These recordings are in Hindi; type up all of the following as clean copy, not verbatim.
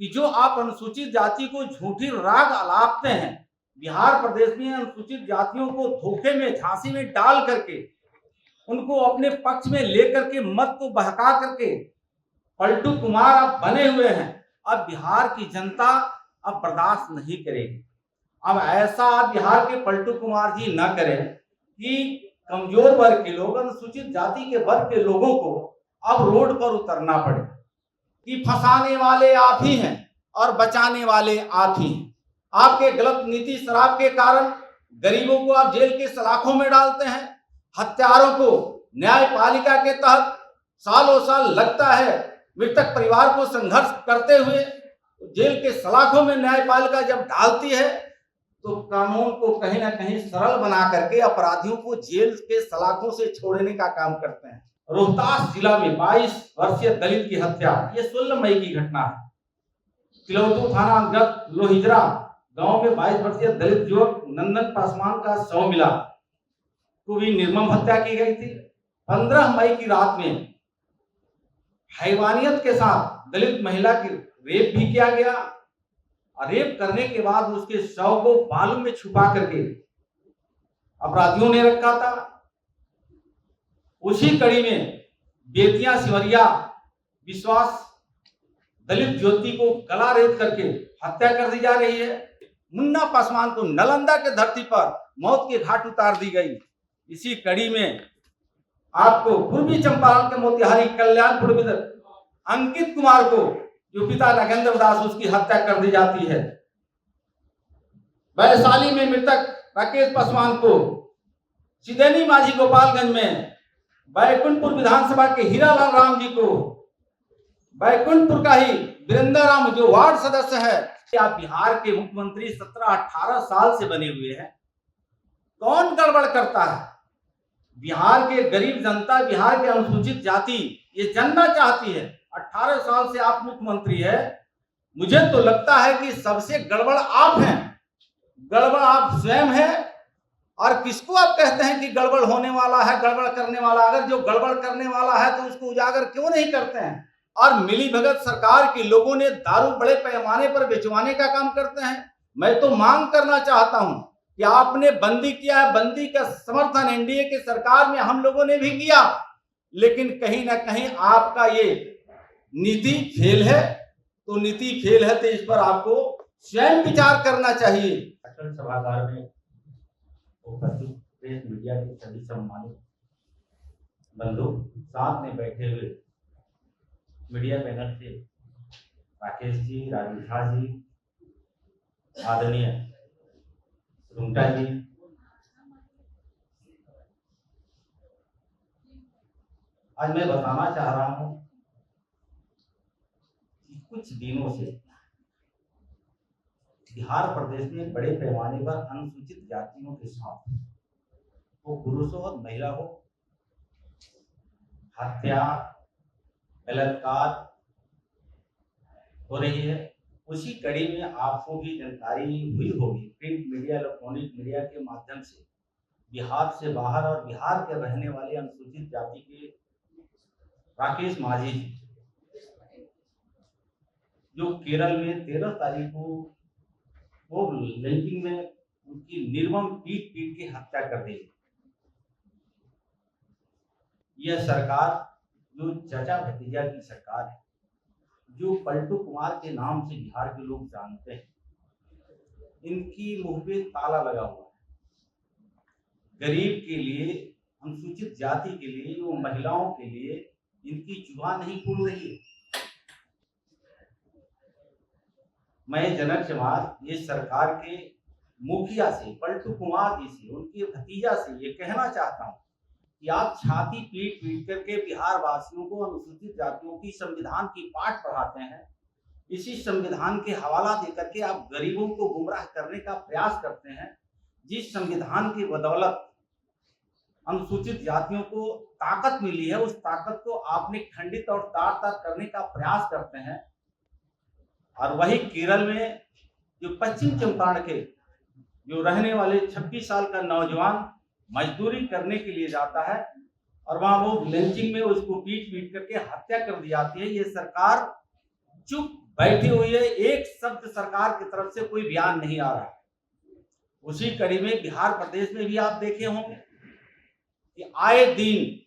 कि जो आप अनुसूचित जाति को झूठी राग अलापते हैं, बिहार प्रदेश में अनुसूचित जातियों को धोखे में, झांसी में डाल करके उनको अपने पक्ष में लेकर के मत को बहका करके पलटू कुमार आप बने हुए हैं। अब बिहार की जनता अब बर्दाश्त नहीं करेगी। अब ऐसा आप बिहार के पलटू कुमार जी न करें कि कमजोर वर्ग के लोग, अनुसूचित जाति के वर्ग के लोगों को अब रोड पर उतरना पड़े कि फंसाने वाले आप ही हैं और बचाने वाले आप ही हैं। आपके गलत नीति शराब के कारण गरीबों को आप जेल के सलाखों में डालते हैं, हत्यारों को न्यायपालिका के तहत सालों साल लगता है, मृतक परिवार को संघर्ष करते हुए जेल के सलाखों में न्यायपालिका जब डालती है तो कानून को कहीं ना कहीं सरल बना करके अपराधियों को जेल के सलाखों से छोड़ने का काम करते हैं। रोहतास जिला में 22 वर्षीय दलित की हत्या, ये 16 मई की घटना है। तिलौतू थाना अंतर्गत लोहिजरा गांव में 22 वर्षीय दलित युवक नंदन पासवान का शव मिला, को भी निर्मम हत्या की गई थी। 15 मई की रात में हैवानियत के साथ दलित महिला की रेप भी किया गया और रेप करने के बाद उसके शव को बालू में छुपा करके अपराधियों ने रखा था। उसी कड़ी में बेतिया सिमरिया विश्वास दलित ज्योति को गला रेत करके हत्या कर दी जा रही है। मुन्ना पासवान को नालंदा के धरती पर मौत के घाट उतार दी गई। इसी कड़ी में आपको पूर्वी चंपारण के मोतिहारी कल्याणपुर में अंकित कुमार को, जो पिता नागेंद्र दास, उसकी हत्या कर दी जाती है। वैशाली में मृतक राकेश पासवान को, सिदेनी माझी गोपालगंज में बैकुंठपुर विधानसभा के हीरालाल राम जी को, बैकुंठपुर का ही वीरेंद्र राम जो वार्ड सदस्य है। आप बिहार के मुख्यमंत्री 17-18 साल से बने हुए हैं, कौन गड़बड़ करता है? बिहार के गरीब जनता, बिहार के अनुसूचित जाति ये जानना चाहती है। 18 साल से आप मुख्यमंत्री है, मुझे तो लगता है कि सबसे गड़बड़ आप हैं, गड़बड़ आप स्वयं हैं। और किसको आप कहते हैं कि गड़बड़ होने वाला है, गड़बड़ करने वाला? अगर जो गड़बड़ करने वाला है तो उसको उजागर क्यों नहीं करते हैं? और मिली भगत सरकार के लोगों ने दारू बड़े पैमाने पर बेचवाने का काम करते हैं। मैं तो मांग करना चाहता हूं कि आपने बंदी किया है, बंदी का समर्थन एनडीए के सरकार में हम लोगों ने भी किया, लेकिन कहीं ना कहीं आपका ये नीति फेल है। तो नीति फेल है तो इस पर आपको स्वयं विचार करना चाहिए। अटल सभागार में उपस्थित प्रेस मीडिया के सभी सम्मानित बंधु, साथ में बैठे हुए मीडिया पैनल से राकेश जी, राजू झा जी, आदरणीय रुंगटा जी, आज मैं बताना चाह रहा हूं कि कुछ दिनों से बिहार प्रदेश में बड़े पैमाने पर अनुसूचित जातियों के साथ, वो पुरुष हो और महिला हो, हत्या, बलात्कार हो रही है। उसी कड़ी में आपको भी जानकारी हुई होगी, प्रिंट मीडिया, इलेक्ट्रॉनिक मीडिया के माध्यम से, बिहार से बाहर और बिहार के रहने वाले अनुसूचित जाति के राकेश माझी जी, जो केरल में 13 तारीख को वो लिंचिंग में उनकी निर्मम पीट के हत्या कर दी। यह सरकार जो चाचा भतीजा की सरकार है, जो पलटू कुमार के नाम से बिहार के लोग जानते हैं, इनकी मुंह पे ताला लगा हुआ है। गरीब के लिए, अनुसूचित जाति के लिए, वो महिलाओं के लिए इनकी जुबान नहीं खुल रही है। मैं जनक जमात ये सरकार के मुखिया से, पलटू कुमार जी से, उनके भतीजा से ये कहना चाहता हूं कि आप छाती पीट करके बिहार वासियों को, अनुसूचित जातियों की संविधान की पाठ पढ़ाते हैं। इसी संविधान के हवाला देकर के आप गरीबों को गुमराह करने का प्रयास करते हैं। जिस संविधान की बदौलत अनुसूचित जातियों को ताकत मिली है, उस ताकत को आपने खंडित और तार-तार करने का प्रयास करते हैं। और वही केरल में जो पश्चिम चंपारण के जो रहने वाले 26 साल का नौजवान मजदूरी करने के लिए जाता है और वहां वो लिंचिंग में उसको पीट करके हत्या कर दी जाती है। ये सरकार चुप बैठी हुई है, एक शब्द सरकार की तरफ से कोई बयान नहीं आ रहा। उसी कड़ी में बिहार प्रदेश में भी आप देखे होंगे कि आए दिन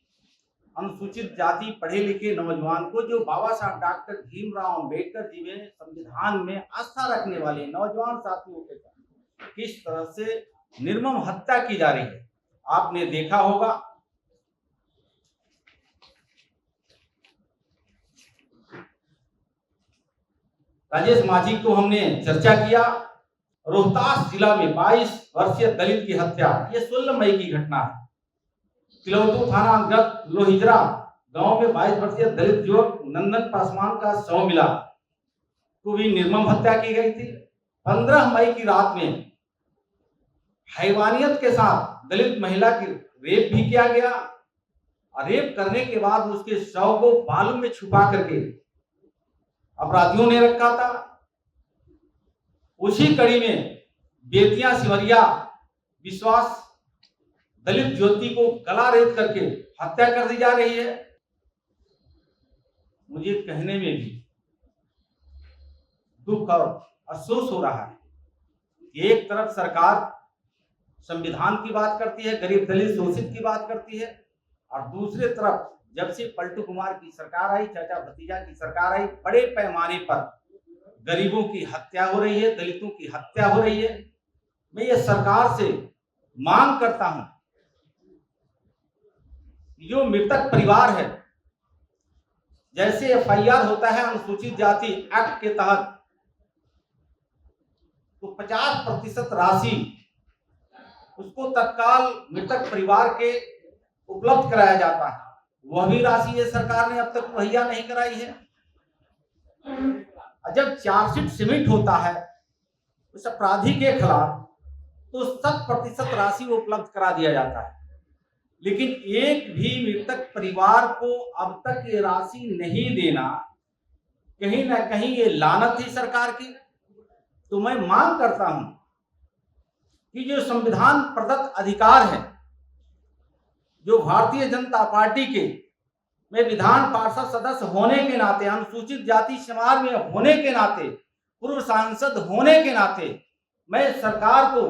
अनुसूचित जाति पढ़े लिखे नौजवान को, जो बाबा साहब डॉक्टर भीमराव अंबेडकर जी में संविधान में आस्था रखने वाले नौजवान साथियों के साथ किस तरह से निर्मम हत्या की जा रही है, आपने देखा होगा। राजेश माझी को हमने चर्चा किया। रोहतास जिला में 22 वर्षीय दलित की हत्या, ये 16 मई की घटना है। तिलौतू थाना अंतर्गत लोहिजरा गांव में 22 वर्षीय दलित युवक नंदन पासवान का शव मिला, तो भी निर्मम हत्या की गई थी। 15 मई की रात में हैवानियत के साथ दलित महिला की रेप भी किया गया, और रेप करने के बाद उसके शव को बालू में छुपा करके अपराधियों ने रखा था। उसी कड़ी में बेतिया सिमरिया विश्वास दलित ज्योति को गला रेत करके हत्या कर दी जा रही है। मुझे कहने में भी दुख और अफसोस हो रहा है। एक तरफ सरकार संविधान की बात करती है, गरीब दलित शोषित की बात करती है, और दूसरे तरफ जब से पलटू कुमार की सरकार आई, चाचा भतीजा की सरकार आई, बड़े पैमाने पर गरीबों की हत्या हो रही है, दलितों की हत्या हो रही है। मैं ये सरकार से मांग करता हूं, जो मृतक परिवार है, जैसे एफआईआर होता है अनुसूचित जाति एक्ट के तहत, तो 50% राशि उसको तत्काल मृतक परिवार के उपलब्ध कराया जाता है। वह भी राशि ये सरकार ने अब तक मुहैया नहीं कराई है। जब चार्जशीट सबमिट होता है उस अपराधी के खिलाफ, तो 100% राशि उपलब्ध करा दिया जाता है, लेकिन एक भी मृतक परिवार को अब तक ये राशि नहीं देना, कहीं ना कहीं ये लानत थी सरकार की। तो मैं मांग करता हूं कि जो संविधान प्रदत्त अधिकार है, जो भारतीय जनता पार्टी के में विधान पार्षद सदस्य होने के नाते, अनुसूचित जाति समाज में होने के नाते, पूर्व सांसद होने के नाते, मैं सरकार को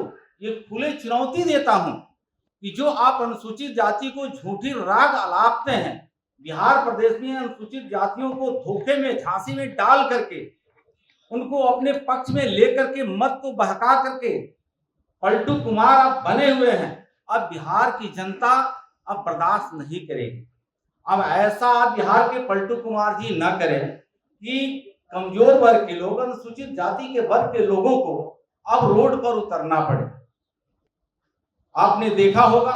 ये खुली चुनौती देता हूं कि जो आप अनुसूचित जाति को झूठी राग अलापते हैं, बिहार प्रदेश में अनुसूचित जातियों को धोखे में, झांसी में डाल करके, उनको अपने पक्ष में लेकर के, मत को बहका करके पलटू कुमार आप बने हुए हैं। अब बिहार की जनता अब बर्दाश्त नहीं करेगी। अब ऐसा बिहार के पलटू कुमार जी न करें कि कमजोर वर्ग के लोग, अनुसूचित जाति के वर्ग के लोगों को अब रोड पर उतरना पड़े। आपने देखा होगा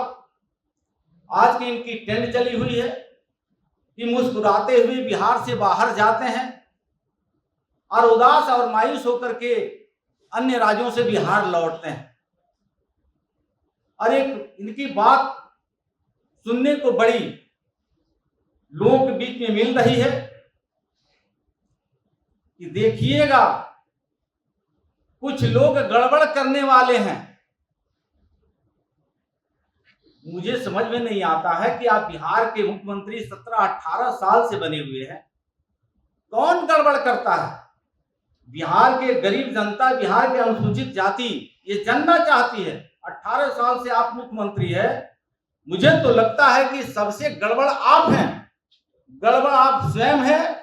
आज की इनकी ट्रेंड चली हुई है कि मुस्कुराते हुए बिहार से बाहर जाते हैं और उदास और मायूस होकर के अन्य राज्यों से बिहार लौटते हैं। और एक इनकी बात सुनने को बड़ी लोगों के बीच में मिल रही है कि देखिएगा कुछ लोग गड़बड़ करने वाले हैं। मुझे समझ में नहीं आता है कि आप बिहार के मुख्यमंत्री 17-18 साल से बने हुए हैं, कौन गड़बड़ करता है? बिहार के गरीब जनता, बिहार के अनुसूचित जाति ये जानना चाहती है। 18 साल से आप मुख्यमंत्री है, मुझे तो लगता है कि सबसे गड़बड़ आप हैं, गड़बड़ आप स्वयं हैं।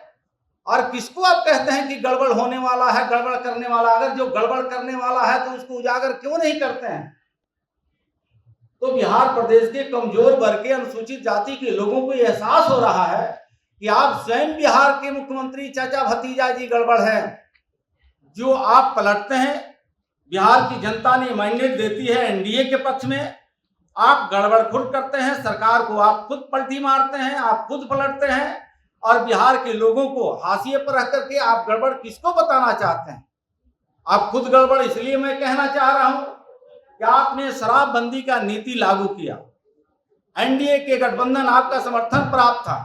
और किसको आप कहते हैं कि गड़बड़ होने वाला है, गड़बड़ करने वाला? अगर जो गड़बड़ करने वाला है तो उसको उजागर क्यों नहीं करते हैं? तो बिहार प्रदेश के कमजोर वर्ग के, अनुसूचित जाति के लोगों को एहसास हो रहा है कि आप स्वयं बिहार के मुख्यमंत्री चाचा भतीजा जी गड़बड़ है। जो आप पलटते हैं, बिहार की जनता ने मैंडेट देती है एनडीए के पक्ष में, आप गड़बड़ खुद करते हैं, सरकार को आप खुद पलटी मारते हैं, आप खुद पलटते हैं, और बिहार के लोगों को हाशिए पर रख करके आप गड़बड़ किसको बताना चाहते हैं? आप खुद गड़बड़। इसलिए मैं कहना चाह रहा हूं कि आपने शराबबंदी का नीति लागू किया, एनडीए के गठबंधन आपका समर्थन प्राप्त था,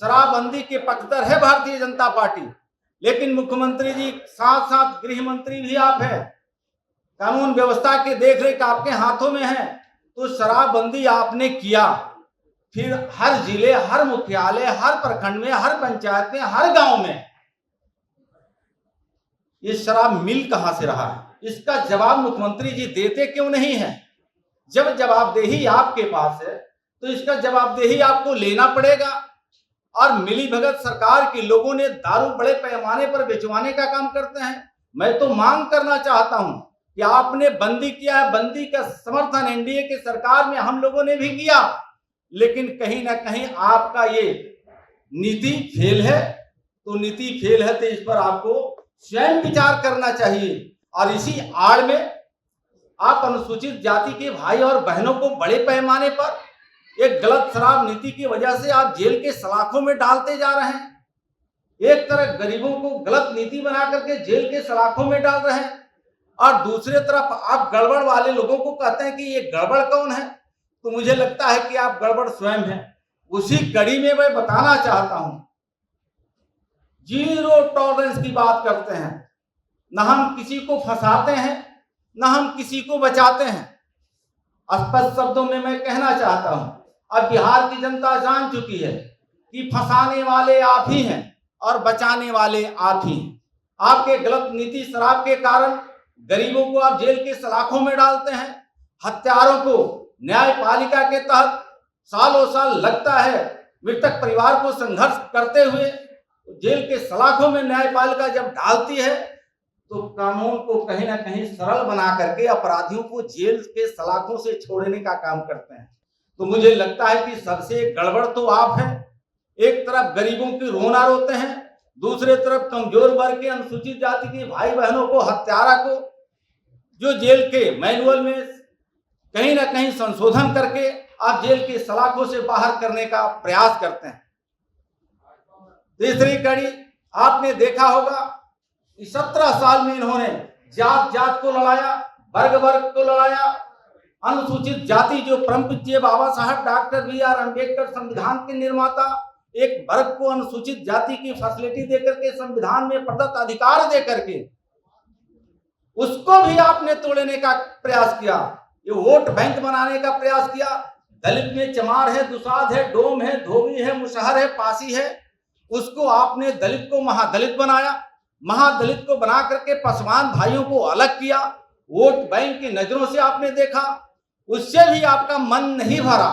शराबबंदी के पक्षधर है भारतीय जनता पार्टी, लेकिन मुख्यमंत्री जी साथ साथ गृह मंत्री भी आप हैं, कानून व्यवस्था की देखरेख आपके हाथों में है। तो शराबबंदी आपने किया, फिर हर जिले, हर मुख्यालय, हर प्रखंड में, हर पंचायत में, हर गांव में ये शराब मिल कहां से रहा है? इसका जवाब मुख्यमंत्री जी देते क्यों नहीं है? जब जवाबदेही आपके पास है तो इसका जवाबदेही आपको लेना पड़ेगा। और मिली भगत सरकार के लोगों ने दारू बड़े पैमाने पर बेचवाने का काम करते हैं। मैं तो मांग करना चाहता हूं कि आपने बंदी किया है, बंदी का समर्थन एनडीए के सरकार में हम लोगों ने भी किया, लेकिन कहीं ना कहीं आपका ये नीति फेल है। तो नीति फेल है तो इस पर आपको स्वयं विचार करना चाहिए। और इसी आड़ में आप अनुसूचित जाति के भाई और बहनों को बड़े पैमाने पर एक गलत शराब नीति की वजह से आप जेल के सलाखों में डालते जा रहे हैं। एक तरफ गरीबों को गलत नीति बना करके जेल के सलाखों में डाल रहे हैं और दूसरे तरफ आप गड़बड़ वाले लोगों को कहते हैं कि ये गड़बड़ कौन है? तो मुझे लगता है कि आप गड़बड़ स्वयं हैं। उसी कड़ी में मैं बताना चाहता हूं, जीरो टॉलरेंस की बात करते हैं। न हम किसी को फंसाते हैं, न हम किसी को बचाते हैं। स्पष्ट शब्दों में मैं कहना चाहता हूं, अब बिहार की जनता जान चुकी है कि फंसाने वाले आप ही हैं और बचाने वाले आप ही हैं। आपके गलत नीति शराब के कारण गरीबों को आप जेल के सलाखों में डालते हैं। हत्यारों को न्यायपालिका के तहत सालों साल लगता है, मृतक परिवार को संघर्ष करते हुए जेल के सलाखों में न्यायपालिका जब डालती है तो कानून को कहीं ना कहीं सरल बना करके अपराधियों को जेल के सलाखों से छोड़ने का काम करते हैं। तो मुझे लगता है कि सबसे गड़बड़ तो आप हैं। एक तरफ गरीबों की रोना रोते हैं, दूसरे तरफ कमजोर वर्ग के अनुसूचित जाति के भाई बहनों को, हत्यारा को जो जेल के मैनुअल में कहीं ना कहीं संशोधन करके आप जेल के सलाखों से बाहर करने का प्रयास करते हैं। तीसरी कड़ी आपने देखा होगा कि 17 साल में इन्होंने जात जात को लड़ाया, वर्ग वर्ग को लड़ाया। अनुसूचित जाति जो परमपूज्य बाबा साहब डॉक्टर बी.आर. अम्बेडकर संविधान के निर्माता, एक वर्ग को अनुसूचित जाति की फैसिलिटी देकर के संविधान में प्रदत्त अधिकार देकर के उसको भी आपने तोड़ने का प्रयास किया। ये वोट बैंक बनाने का प्रयास किया। दलित में चमार है, दुसाध है, डोम है, धोबी है, मुशहर है, पासी है, उसको आपने दलित को महादलित बनाया। महादलित को बना करके पासवान भाइयों को अलग किया। वोट बैंक की नजरों से आपने देखा, उससे भी आपका मन नहीं भरा।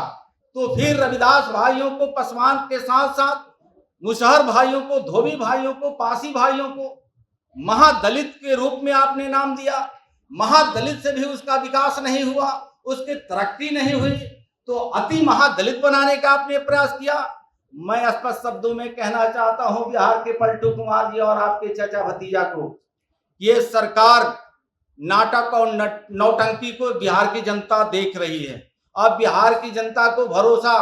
तो फिर रविदास भाइयों को पासवान के साथ साथ मुशहर भाइयों को, धोबी भाइयों को, पासी भाइयों को महादलित के रूप में आपने नाम दिया। महादलित से भी उसका विकास नहीं हुआ, उसकी तरक्की नहीं हुई, तो अति महादलित बनाने का आपने प्रयास किया। मैं स्पष्ट शब्दों में कहना चाहता हूं बिहार के पलटू कुमार जी और आपके चाचा भतीजा को, ये सरकार नाटक और नौटंकी को बिहार की जनता देख रही है। अब बिहार की जनता को भरोसा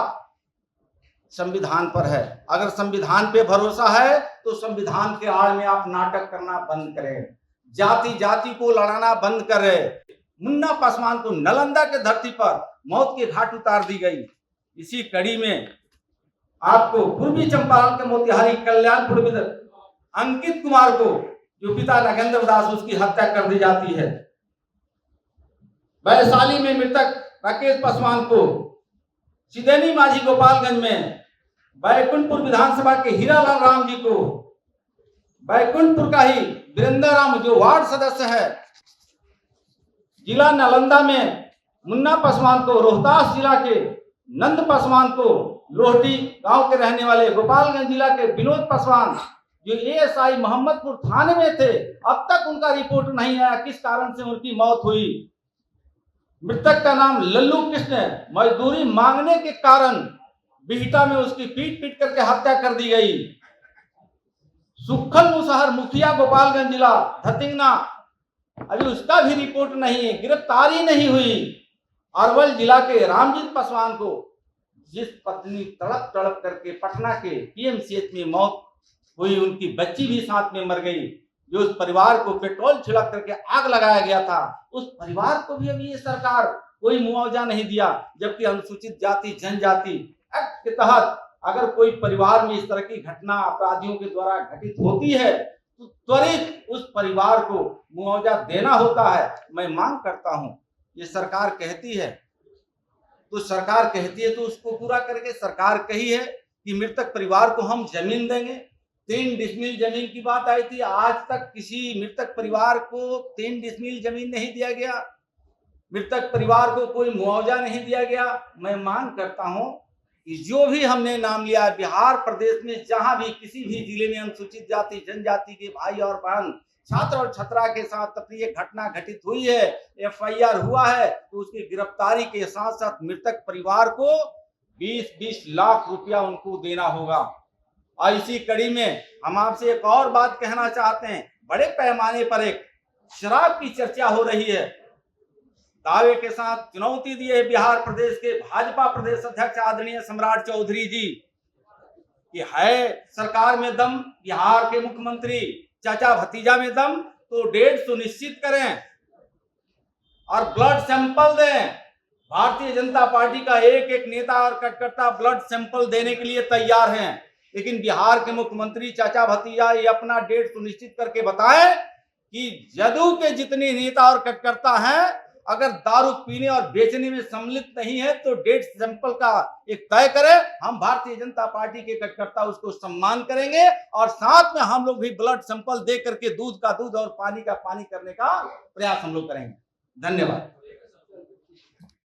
संविधान पर है। अगर संविधान पे भरोसा है तो संविधान के आड़ में आप नाटक करना बंद करें, जाति जाति को लड़ाना बंद करें। मुन्ना पासवान को नालंदा के धरती पर मौत के घाट उतार दी गई। इसी कड़ी में आपको पूर्वी चंपारण के मोतिहारी कल्याणपुर में अंकित कुमार को, जो पिता नागेंद्र दास, उसकी हत्या कर दी जाती है। वैशाली में मृतक राकेश पासवान को, सिदेनी माझी गोपालगंज में, बैकुंठपुर विधानसभा के हीरालाल राम जी को, बैकुंठपुर का ही वीरेंद्र राम जो वार्ड सदस्य है, जिला नालंदा में मुन्ना पासवान को, रोहतास जिला के नंद पासवान को, लोहटी गांव के रहने वाले, गोपालगंज जिला के विनोद पासवान जो एएसआई मोहम्मदपुर थाने में थे, अब तक उनका रिपोर्ट नहीं आया किस कारण से उनकी मौत हुई। मृतक का नाम लल्लू कृष्ण, मजदूरी मांगने के कारण बिहटा में उसकी पीट पीट करके हत्या कर दी गई। सुखल मुसहर मुखिया गोपालगंज जिला धतिंगना, अभी उसका भी रिपोर्ट नहीं है, गिरफ्तारी नहीं हुई। अरवल जिला के रामजीत पासवान को, जिस पत्नी तड़प तड़प करके पटना के पीएमसीएच में मौत हुई, उनकी बच्ची भी साथ में मर गई। जो उस परिवार को पेट्रोल छिड़क करके आग लगाया गया था, उस परिवार को भी अभी ये सरकार कोई मुआवजा नहीं दिया। जबकि अनुसूचित जाति जनजाति एक्ट के तहत अगर कोई परिवार में इस तरह की घटना अपराधियों के द्वारा घटित होती है तो त्वरित उस परिवार को मुआवजा देना होता है। मैं मांग करता हूं, ये सरकार कहती है तो सरकार कहती है तो उसको पूरा करके। सरकार कही है कि मृतक परिवार को हम जमीन देंगे, 3 डिसमिल जमीन की बात आई थी, आज तक किसी मृतक परिवार को 3 डिसमिल जमीन नहीं दिया गया, मृतक परिवार को कोई मुआवजा नहीं दिया गया। मैं मांग करता हूं कि जो भी हमने नाम लिया, बिहार प्रदेश में जहां भी किसी भी जिले में अनुसूचित जाति जनजाति के भाई और बहन छात्र और छात्रा के साथ अपनी ये घटना घटित हुई है, FIR हुआ है, तो उसकी गिरफ्तारी के साथ साथ मृतक परिवार को 20-20 लाख रुपया उनको देना होगा। और इसी कड़ी में हम आपसे एक और बात कहना चाहते हैं, बड़े पैमाने पर एक शराब की चर्चा हो रही है। दावे के साथ चुनौती दी है बिहार प्रदेश के भाजपा प्रदेश अध्यक्ष आदरणीय सम्राट चौधरी जी कि है सरकार में दम, बिहार के मुख्यमंत्री चाचा भतीजा में दम, तो डेट सुनिश्चित करें और ब्लड सैंपल दें। भारतीय जनता पार्टी का एक एक नेता और कार्यकर्ता ब्लड सैंपल देने के लिए तैयार हैं, लेकिन बिहार के मुख्यमंत्री चाचा भतीजा ये अपना डेट सुनिश्चित करके बताएं कि जदयू के जितने नेता और कार्यकर्ता हैं अगर दारू पीने और बेचने में सम्मिलित नहीं है तो डेट सैंपल का एक तय करें। हम भारतीय जनता पार्टी के कार्यकर्ता उसको सम्मान करेंगे और साथ में हम लोग भी ब्लड सैंपल दे करके दूध का दूध और पानी का पानी करने का प्रयास हम लोग करेंगे। धन्यवाद।